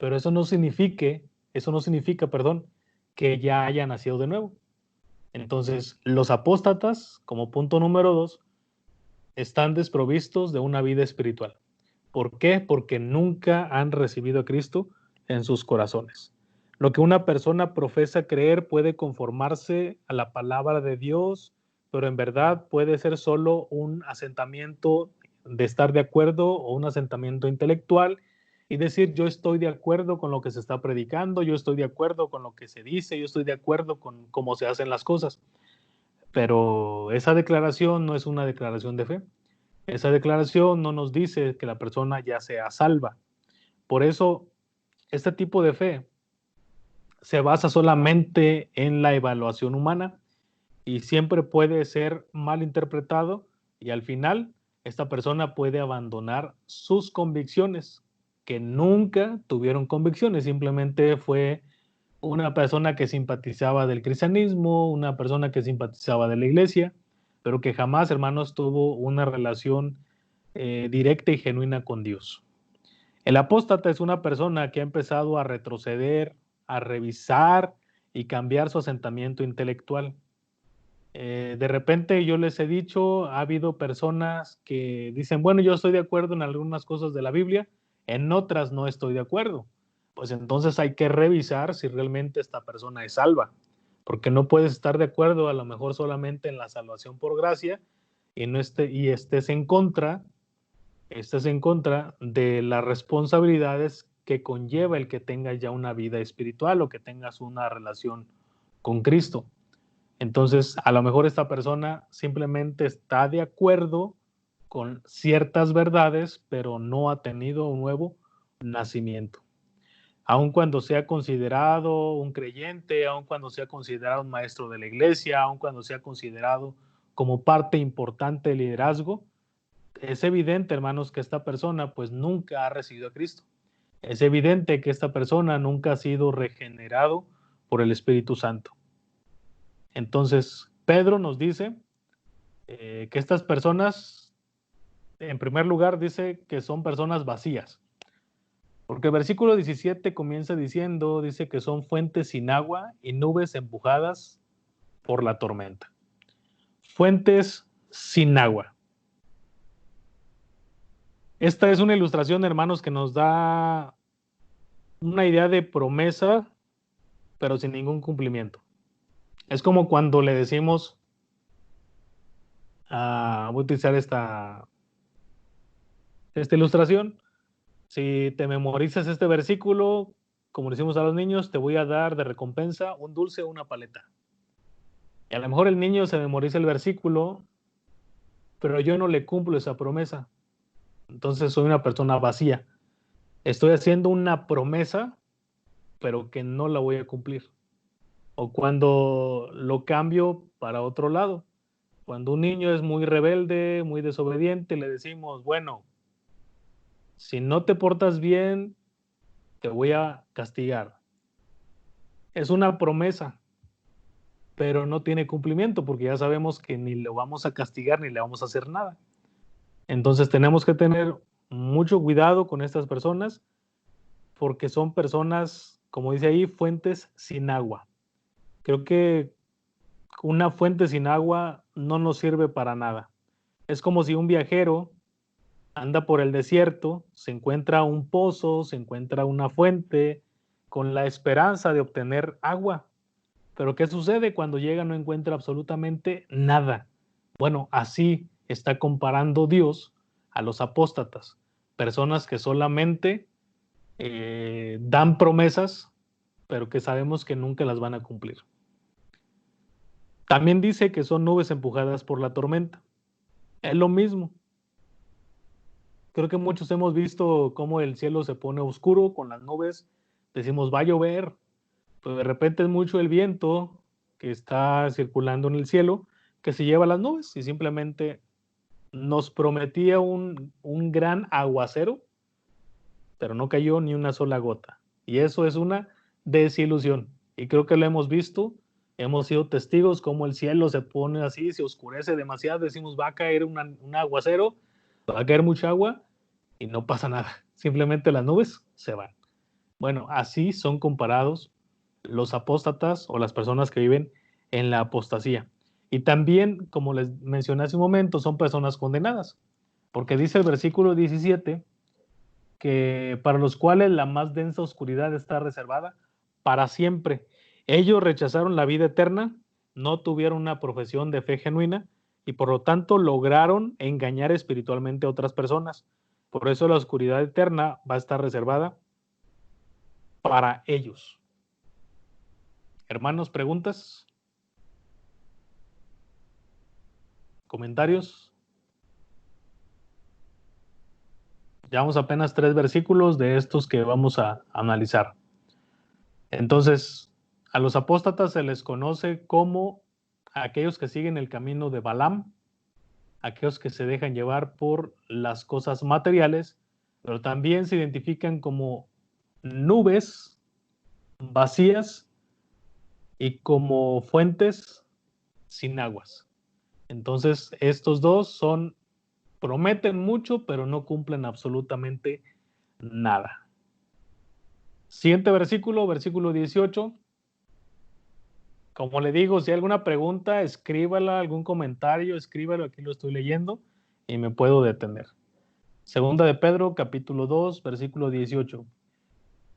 pero eso no significa, que ya haya nacido de nuevo. Entonces, los apóstatas, como punto número 2, están desprovistos de una vida espiritual. ¿Por qué? Porque nunca han recibido a Cristo en sus corazones. Lo que una persona profesa creer puede conformarse a la palabra de Dios, pero en verdad puede ser solo un asentamiento de estar de acuerdo o un asentamiento intelectual y decir yo estoy de acuerdo con lo que se está predicando, yo estoy de acuerdo con lo que se dice, yo estoy de acuerdo con cómo se hacen las cosas. Pero esa declaración no es una declaración de fe. Esa declaración no nos dice que la persona ya sea salva. Por eso, este tipo de fe se basa solamente en la evaluación humana y siempre puede ser mal interpretado y al final esta persona puede abandonar sus convicciones, que nunca tuvieron convicciones, simplemente fue una persona que simpatizaba del cristianismo, una persona que simpatizaba de la iglesia, pero que jamás, hermanos, tuvo una relación directa y genuina con Dios. El apóstata es una persona que ha empezado a retroceder, a revisar y cambiar su asentamiento intelectual. De repente yo les he dicho, ha habido personas que dicen, bueno, yo estoy de acuerdo en algunas cosas de la Biblia, en otras no estoy de acuerdo. Pues entonces hay que revisar si realmente esta persona es salva, porque no puedes estar de acuerdo a lo mejor solamente en la salvación por gracia y, no estés en contra de las responsabilidades que conlleva el que tengas ya una vida espiritual o que tengas una relación con Cristo. Entonces, a lo mejor esta persona simplemente está de acuerdo con ciertas verdades, pero no ha tenido un nuevo nacimiento. Aun cuando sea considerado un creyente, aun cuando sea considerado un maestro de la iglesia, aun cuando sea considerado como parte importante del liderazgo, es evidente, hermanos, que esta persona pues nunca ha recibido a Cristo. Es evidente que esta persona nunca ha sido regenerado por el Espíritu Santo. Entonces, Pedro nos dice que estas personas, en primer lugar, dice que son personas vacías. Porque el versículo 17 comienza diciendo, dice que son fuentes sin agua y nubes empujadas por la tormenta. Fuentes sin agua. Esta es una ilustración, hermanos, que nos da una idea de promesa, pero sin ningún cumplimiento. Es como cuando le decimos, voy a utilizar esta ilustración, si te memorizas este versículo, como decimos a los niños, te voy a dar de recompensa un dulce o una paleta. Y a lo mejor el niño se memoriza el versículo, pero yo no le cumplo esa promesa. Entonces soy una persona vacía. Estoy haciendo una promesa, pero que no la voy a cumplir. O cuando lo cambio para otro lado. Cuando un niño es muy rebelde, muy desobediente, le decimos, bueno, si no te portas bien, te voy a castigar. Es una promesa, pero no tiene cumplimiento porque ya sabemos que ni lo vamos a castigar ni le vamos a hacer nada. Entonces tenemos que tener mucho cuidado con estas personas porque son personas, como dice ahí, fuentes sin agua. Creo que una fuente sin agua no nos sirve para nada. Es como si un viajero anda por el desierto, se encuentra un pozo, se encuentra una fuente con la esperanza de obtener agua. Pero ¿qué sucede cuando llega? No encuentra absolutamente nada. Bueno, así está comparando Dios a los apóstatas, personas que solamente dan promesas, pero que sabemos que nunca las van a cumplir. También dice que son nubes empujadas por la tormenta. Es lo mismo. Creo que muchos hemos visto cómo el cielo se pone oscuro con las nubes. Decimos, va a llover, pero de repente es mucho el viento que está circulando en el cielo que se lleva las nubes y simplemente nos prometía un gran aguacero, pero no cayó ni una sola gota. Y eso es una desilusión. Y creo que lo hemos visto, hemos sido testigos cómo el cielo se pone así, se oscurece demasiado, decimos va a caer un aguacero, va a caer mucha agua y no pasa nada. Simplemente las nubes se van. Bueno, así son comparados los apóstatas o las personas que viven en la apostasía. Y también, como les mencioné hace un momento, son personas condenadas, porque dice el versículo 17 que para los cuales la más densa oscuridad está reservada para siempre. Ellos rechazaron la vida eterna, no tuvieron una profesión de fe genuina y por lo tanto lograron engañar espiritualmente a otras personas. Por eso la oscuridad eterna va a estar reservada para ellos. Hermanos, preguntas, comentarios. Llevamos apenas 3 versículos de estos que vamos a analizar. Entonces, a los apóstatas se les conoce como aquellos que siguen el camino de Balaam, aquellos que se dejan llevar por las cosas materiales, pero también se identifican como nubes vacías y como fuentes sin aguas. Entonces, estos dos prometen mucho, pero no cumplen absolutamente nada. Siguiente versículo, versículo 18. Como le digo, si hay alguna pregunta, escríbala, algún comentario, escríbalo, aquí lo estoy leyendo y me puedo detener. Segunda de Pedro, capítulo 2, versículo 18.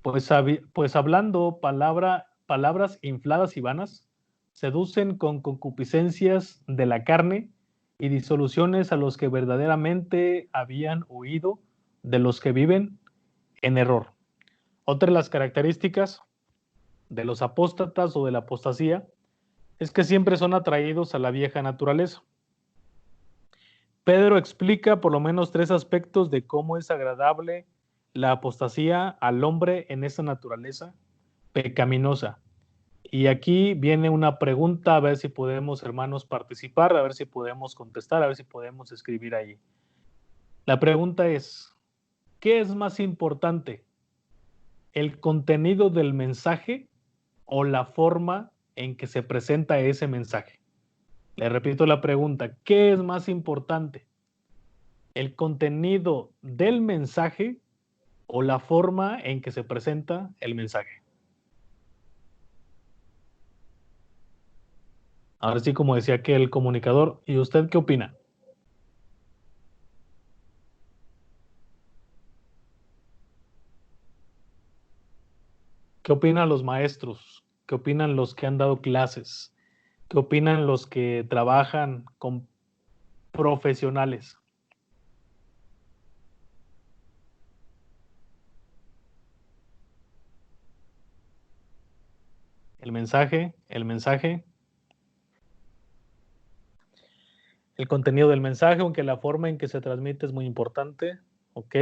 Pues hablando palabras infladas y vanas, seducen con concupiscencias de la carne y disoluciones a los que verdaderamente habían huido de los que viven en error. Otra de las características de los apóstatas o de la apostasía es que siempre son atraídos a la vieja naturaleza. Pedro explica por lo menos 3 aspectos de cómo es agradable la apostasía al hombre en esa naturaleza pecaminosa. Y aquí viene una pregunta, a ver si podemos, hermanos, participar, a ver si podemos contestar, a ver si podemos escribir ahí. La pregunta es, ¿qué es más importante? ¿El contenido del mensaje o la forma en que se presenta ese mensaje? Le repito la pregunta, ¿qué es más importante? ¿El contenido del mensaje o la forma en que se presenta el mensaje? Ahora sí, como decía que el comunicador, ¿y usted qué opina? ¿Qué opinan los maestros? ¿Qué opinan los que han dado clases? ¿Qué opinan los que trabajan con profesionales? El el contenido del mensaje, aunque la forma en que se transmite es muy importante, ¿ok?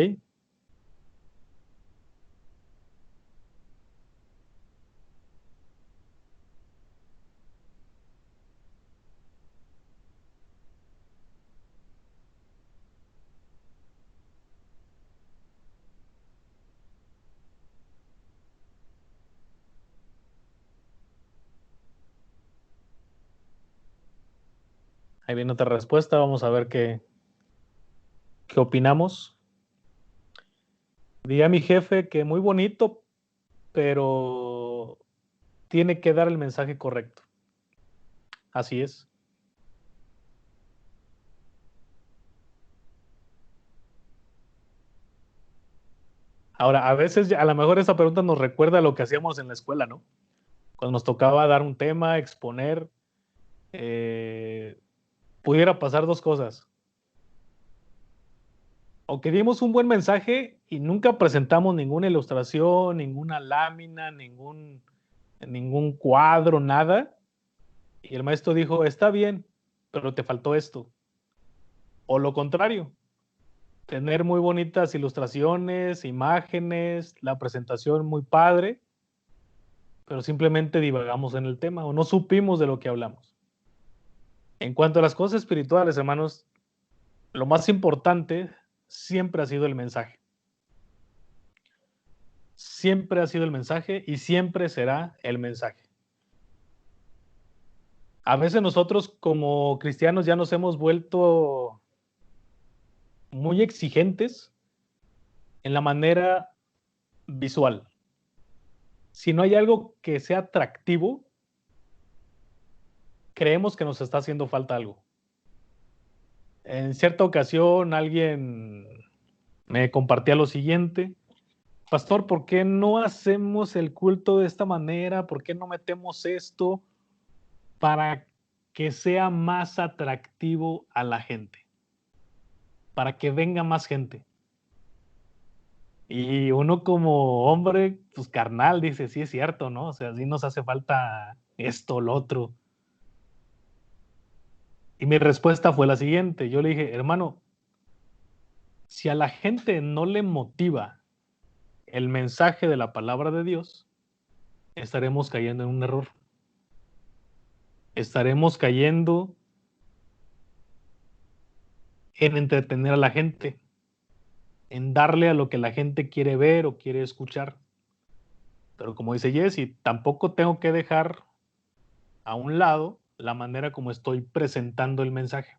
Ahí viene otra respuesta, vamos a ver qué opinamos. Diría mi jefe que muy bonito, pero tiene que dar el mensaje correcto. Así es. Ahora, a veces, a lo mejor esa pregunta nos recuerda a lo que hacíamos en la escuela, ¿no? Cuando nos tocaba dar un tema, exponer, eh, pudiera pasar 2 cosas. O que dimos un buen mensaje y nunca presentamos ninguna ilustración, ninguna lámina, ningún cuadro, nada. Y el maestro dijo, está bien, pero te faltó esto. O lo contrario, tener muy bonitas ilustraciones, imágenes, la presentación muy padre, pero simplemente divagamos en el tema o no supimos de lo que hablamos. En cuanto a las cosas espirituales, hermanos, lo más importante siempre ha sido el mensaje. Siempre ha sido el mensaje y siempre será el mensaje. A veces nosotros como cristianos ya nos hemos vuelto muy exigentes en la manera visual. Si no hay algo que sea atractivo, creemos que nos está haciendo falta algo. En cierta ocasión alguien me compartía lo siguiente: pastor, ¿por qué no hacemos el culto de esta manera? ¿Por qué no metemos esto para que sea más atractivo a la gente? Para que venga más gente. Y uno como hombre, pues carnal, dice, sí es cierto, ¿no? O sea, sí nos hace falta esto, lo otro. Y mi respuesta fue la siguiente. Yo le dije, hermano, si a la gente no le motiva el mensaje de la palabra de Dios, estaremos cayendo en un error. Estaremos cayendo en entretener a la gente, en darle a lo que la gente quiere ver o quiere escuchar. Pero como dice Jesse, tampoco tengo que dejar a un lado la manera como estoy presentando el mensaje.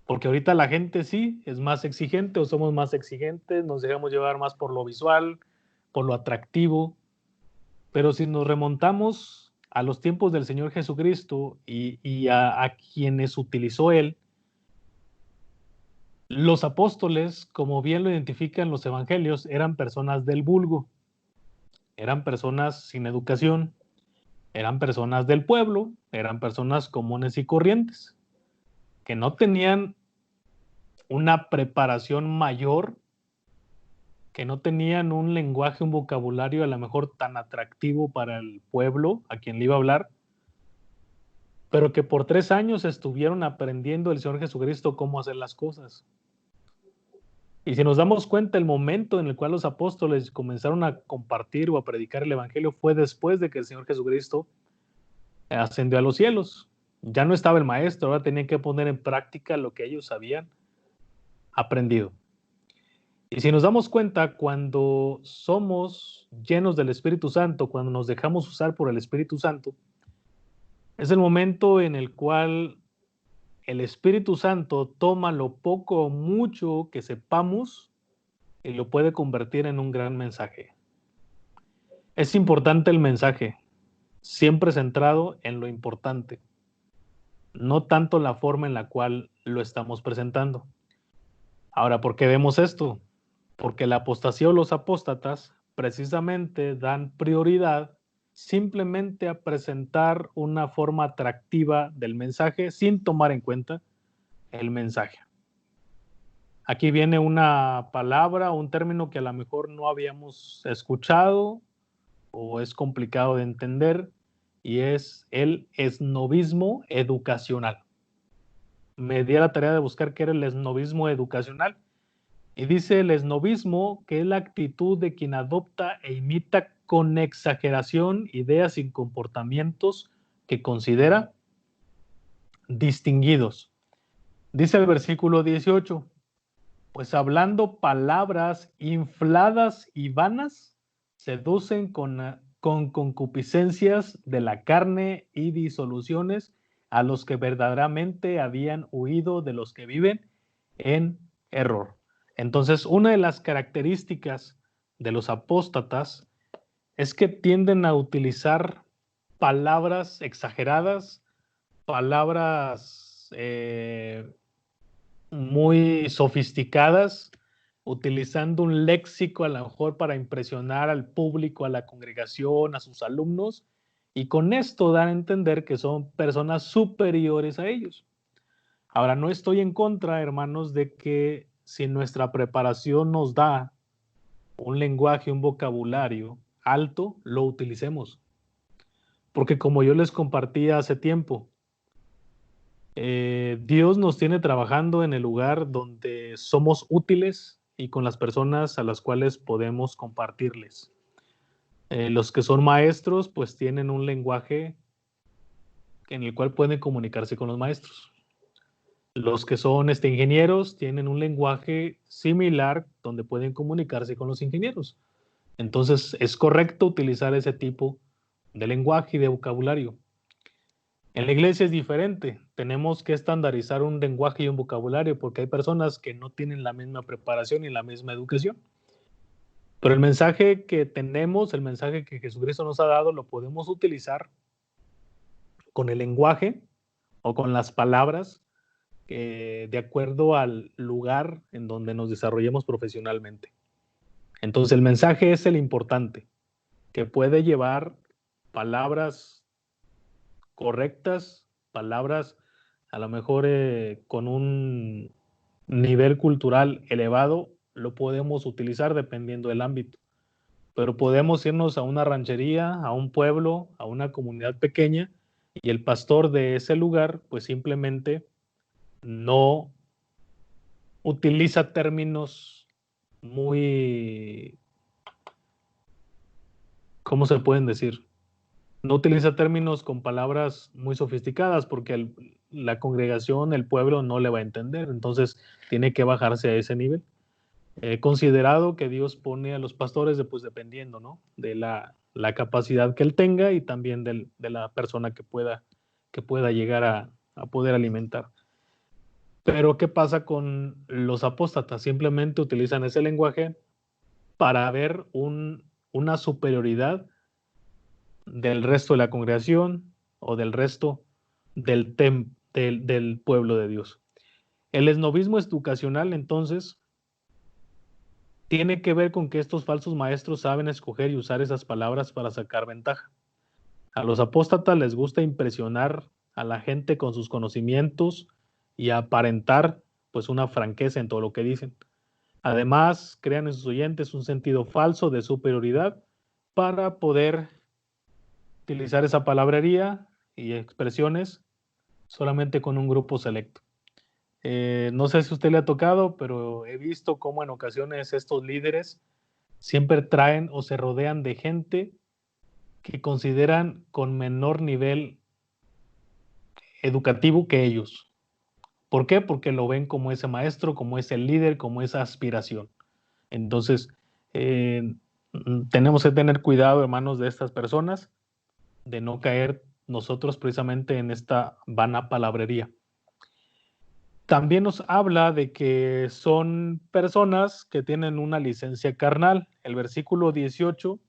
Porque ahorita la gente sí es más exigente o somos más exigentes, nos dejamos llevar más por lo visual, por lo atractivo. Pero si nos remontamos a los tiempos del Señor Jesucristo y a quienes utilizó Él, los apóstoles, como bien lo identifican los evangelios, eran personas del vulgo, eran personas sin educación, eran personas del pueblo, eran personas comunes y corrientes, que no tenían una preparación mayor, que no tenían un lenguaje, un vocabulario a lo mejor tan atractivo para el pueblo a quien le iba a hablar, pero que por 3 años estuvieron aprendiendo del Señor Jesucristo cómo hacer las cosas. Y si nos damos cuenta, el momento en el cual los apóstoles comenzaron a compartir o a predicar el Evangelio fue después de que el Señor Jesucristo ascendió a los cielos. Ya no estaba el maestro, ahora tenían que poner en práctica lo que ellos habían aprendido. Y si nos damos cuenta, cuando somos llenos del Espíritu Santo, cuando nos dejamos usar por el Espíritu Santo, es el momento en el cual el Espíritu Santo toma lo poco o mucho que sepamos y lo puede convertir en un gran mensaje. Es importante el mensaje, siempre centrado en lo importante, no tanto la forma en la cual lo estamos presentando. Ahora, ¿por qué vemos esto? Porque la apostasía o los apóstatas precisamente dan prioridad simplemente a presentar una forma atractiva del mensaje sin tomar en cuenta el mensaje. Aquí viene una palabra, un término que a lo mejor no habíamos escuchado o es complicado de entender, y es el esnovismo educacional. Me di a la tarea de buscar qué era el esnovismo educacional, y dice el esnovismo que es la actitud de quien adopta e imita con exageración ideas y comportamientos que considera distinguidos. Dice el versículo 18, pues hablando palabras infladas y vanas, seducen con concupiscencias de la carne y disoluciones a los que verdaderamente habían huido de los que viven en error. Entonces, una de las características de los apóstatas es que tienden a utilizar palabras exageradas, palabras muy sofisticadas, utilizando un léxico a lo mejor para impresionar al público, a la congregación, a sus alumnos, y con esto dan a entender que son personas superiores a ellos. Ahora, no estoy en contra, hermanos, de que si nuestra preparación nos da un lenguaje, un vocabulario alto, lo utilicemos. Porque como yo les compartí hace tiempo, Dios nos tiene trabajando en el lugar donde somos útiles y con las personas a las cuales podemos compartirles. Los que son maestros, pues tienen un lenguaje en el cual pueden comunicarse con los maestros. Los que son ingenieros tienen un lenguaje similar donde pueden comunicarse con los ingenieros. Entonces, es correcto utilizar ese tipo de lenguaje y de vocabulario. En la iglesia es diferente. Tenemos que estandarizar un lenguaje y un vocabulario porque hay personas que no tienen la misma preparación y la misma educación. Pero el mensaje que tenemos, el mensaje que Jesucristo nos ha dado, lo podemos utilizar con el lenguaje o con las palabras de acuerdo al lugar en donde nos desarrollemos profesionalmente. Entonces, el mensaje es el importante, que puede llevar palabras correctas, palabras a lo mejor con un nivel cultural elevado, lo podemos utilizar dependiendo del ámbito. Pero podemos irnos a una ranchería, a un pueblo, a una comunidad pequeña, y el pastor de ese lugar, pues simplemente no utiliza términos muy, ¿cómo se pueden decir? No utiliza términos con palabras muy sofisticadas porque la congregación, el pueblo no le va a entender, entonces tiene que bajarse a ese nivel. He considerado que Dios pone a los pastores pues dependiendo, ¿no? De la capacidad que él tenga y también de la persona que pueda llegar a poder alimentar. Pero ¿qué pasa con los apóstatas? Simplemente utilizan ese lenguaje para ver una superioridad del resto de la congregación o del resto del pueblo de Dios. El esnovismo educacional, entonces, tiene que ver con que estos falsos maestros saben escoger y usar esas palabras para sacar ventaja. A los apóstatas les gusta impresionar a la gente con sus conocimientos y aparentar pues una franqueza en todo lo que dicen. Además, crean en sus oyentes un sentido falso de superioridad para poder utilizar esa palabrería y expresiones solamente con un grupo selecto. No sé si a usted le ha tocado, pero he visto cómo en ocasiones estos líderes siempre traen o se rodean de gente que consideran con menor nivel educativo que ellos. ¿Por qué? Porque lo ven como ese maestro, como ese líder, como esa aspiración. Entonces, tenemos que tener cuidado, hermanos, de estas personas, de no caer nosotros precisamente en esta vana palabrería. También nos habla de que son personas que tienen una licencia carnal. El versículo 18,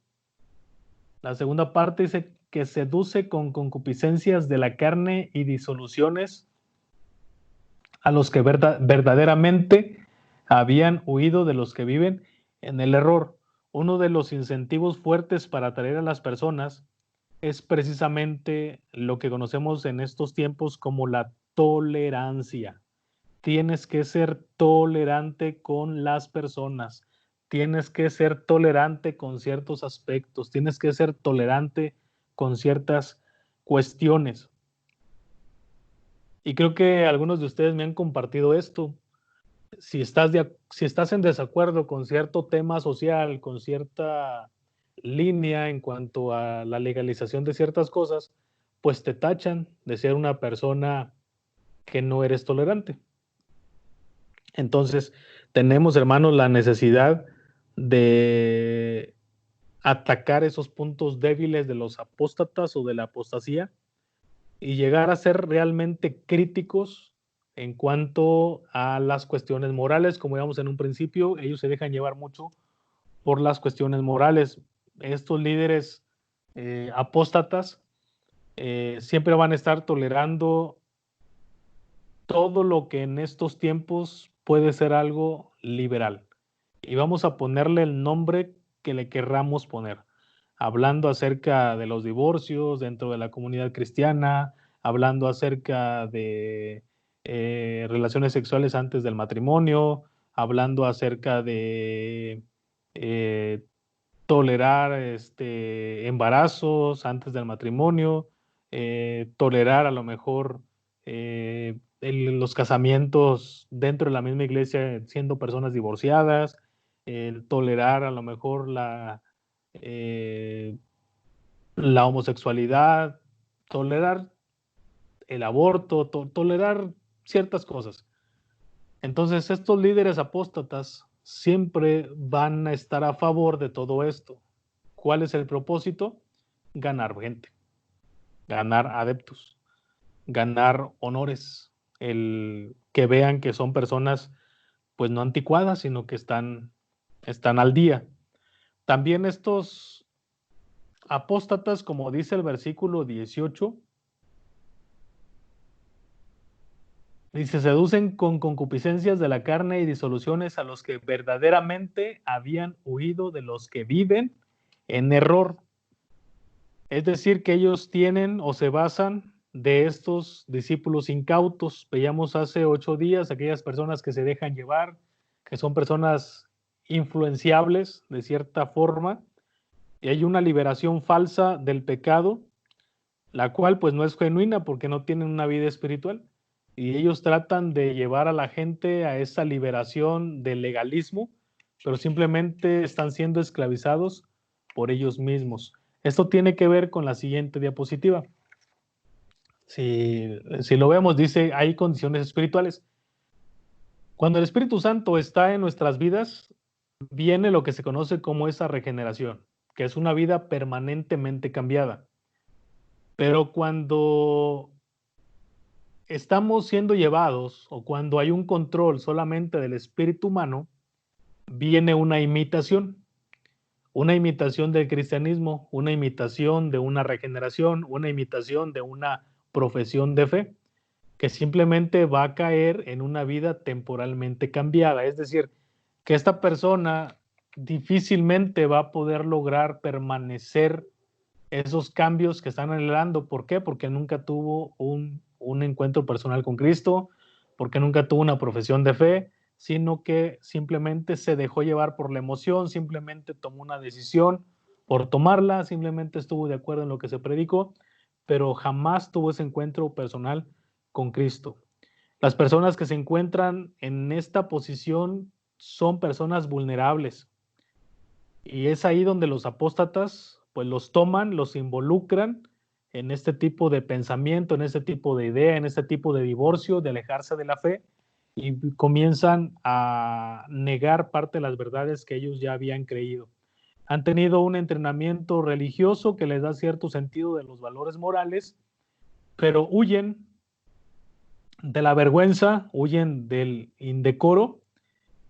la segunda parte dice que seduce con concupiscencias de la carne y disoluciones a los que verdaderamente habían huido de los que viven en el error. Uno de los incentivos fuertes para atraer a las personas es precisamente lo que conocemos en estos tiempos como la tolerancia. Tienes que ser tolerante con las personas, tienes que ser tolerante con ciertos aspectos, tienes que ser tolerante con ciertas cuestiones. Y creo que algunos de ustedes me han compartido esto. Si estás en desacuerdo con cierto tema social, con cierta línea en cuanto a la legalización de ciertas cosas, pues te tachan de ser una persona que no eres tolerante. Entonces, tenemos, hermanos, la necesidad de atacar esos puntos débiles de los apóstatas o de la apostasía y llegar a ser realmente críticos en cuanto a las cuestiones morales. Como digamos en un principio, ellos se dejan llevar mucho por las cuestiones morales. Estos líderes apóstatas siempre van a estar tolerando todo lo que en estos tiempos puede ser algo liberal. Y vamos a ponerle el nombre que le querramos poner. Hablando acerca de los divorcios dentro de la comunidad cristiana, hablando acerca de relaciones sexuales antes del matrimonio, hablando acerca de tolerar embarazos antes del matrimonio, tolerar a lo mejor los casamientos dentro de la misma iglesia siendo personas divorciadas, tolerar a lo mejor la homosexualidad, tolerar el aborto, tolerar ciertas cosas. Entonces, estos líderes apóstatas siempre van a estar a favor de todo esto. ¿Cuál es el propósito? Ganar gente, ganar adeptos, ganar honores, el que vean que son personas pues no anticuadas, sino que están al día. También estos apóstatas, como dice el versículo 18, dice, seducen con concupiscencias de la carne y disoluciones a los que verdaderamente habían huido de los que viven en error. Es decir, que ellos tienen o se basan de estos discípulos incautos. Veíamos hace 8 días aquellas personas que se dejan llevar, que son personas influenciables de cierta forma, y hay una liberación falsa del pecado, la cual pues no es genuina porque no tienen una vida espiritual, y ellos tratan de llevar a la gente a esa liberación del legalismo, pero simplemente están siendo esclavizados por ellos mismos. Esto tiene que ver con la siguiente diapositiva. Si lo vemos, dice, hay condiciones espirituales. Cuando el Espíritu Santo está en nuestras vidas, viene lo que se conoce como esa regeneración, que es una vida permanentemente cambiada. Pero cuando estamos siendo llevados o cuando hay un control solamente del espíritu humano, viene una imitación del cristianismo, una imitación de una regeneración, una imitación de una profesión de fe, que simplemente va a caer en una vida temporalmente cambiada. Es decir, que esta persona difícilmente va a poder lograr permanecer esos cambios que están anhelando. ¿Por qué? Porque nunca tuvo un encuentro personal con Cristo, porque nunca tuvo una profesión de fe, sino que simplemente se dejó llevar por la emoción, simplemente tomó una decisión por tomarla, simplemente estuvo de acuerdo en lo que se predicó, pero jamás tuvo ese encuentro personal con Cristo. Las personas que se encuentran en esta posición son personas vulnerables, y es ahí donde los apóstatas pues los toman, los involucran en este tipo de pensamiento, en este tipo de idea, en este tipo de divorcio, de alejarse de la fe, y comienzan a negar parte de las verdades que ellos ya habían creído. Han tenido un entrenamiento religioso que les da cierto sentido de los valores morales, pero huyen de la vergüenza, huyen del indecoro,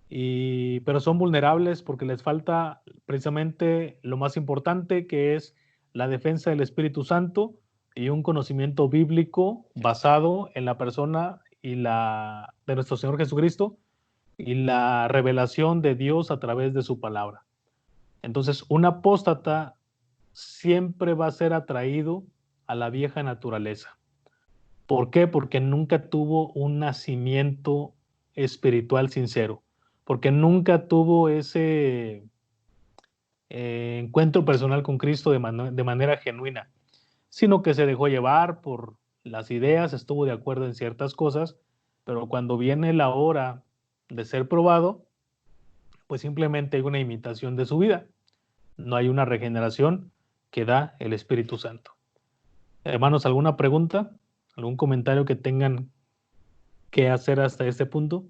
pero son vulnerables porque les falta precisamente lo más importante, que es la defensa del Espíritu Santo y un conocimiento bíblico basado en la persona de nuestro Señor Jesucristo y la revelación de Dios a través de su palabra. Entonces, un apóstata siempre va a ser atraído a la vieja naturaleza. ¿Por qué? Porque nunca tuvo un nacimiento espiritual sincero, porque nunca tuvo ese encuentro personal con Cristo de manera genuina, sino que se dejó llevar por las ideas, estuvo de acuerdo en ciertas cosas, pero cuando viene la hora de ser probado, pues simplemente hay una imitación de su vida, no hay una regeneración que da el Espíritu Santo. Hermanos, ¿alguna pregunta? ¿Algún comentario que tengan que hacer hasta este punto?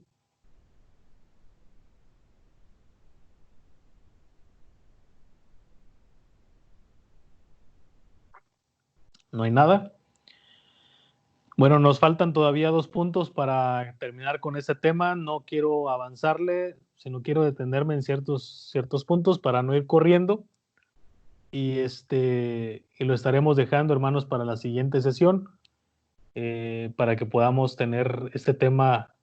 ¿No hay nada? Bueno, nos faltan todavía 2 puntos para terminar con este tema. No quiero avanzarle, sino quiero detenerme en ciertos puntos para no ir corriendo. Y lo estaremos dejando, hermanos, para la siguiente sesión, para que podamos tener este tema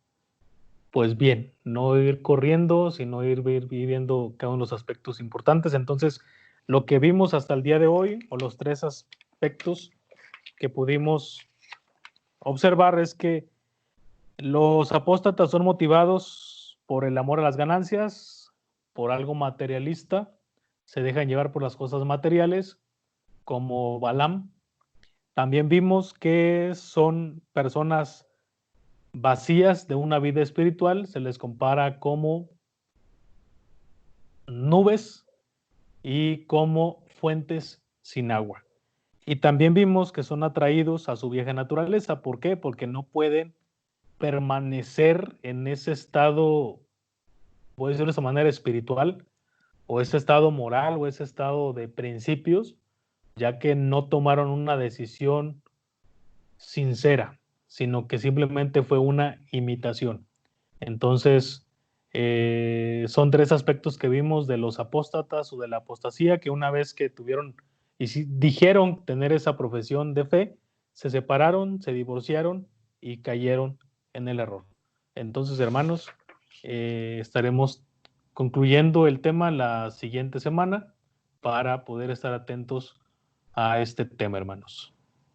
pues bien, no ir corriendo, sino ir viendo cada uno de los aspectos importantes. Entonces, lo que vimos hasta el día de hoy, o los 3 aspectos que pudimos observar, es que los apóstatas son motivados por el amor a las ganancias, por algo materialista, se dejan llevar por las cosas materiales, como Balaam. También vimos que son personas vacías de una vida espiritual, se les compara como nubes y como fuentes sin agua. Y también vimos que son atraídos a su vieja naturaleza. ¿Por qué? Porque no pueden permanecer en ese estado, puede ser de esa manera espiritual, o ese estado moral, o ese estado de principios, ya que no tomaron una decisión sincera, sino que simplemente fue una imitación. Entonces, son 3 aspectos que vimos de los apóstatas o de la apostasía, que una vez que tuvieron y dijeron tener esa profesión de fe, se separaron, se divorciaron y cayeron en el error. Entonces, hermanos, estaremos concluyendo el tema la siguiente semana para poder estar atentos a este tema, hermanos.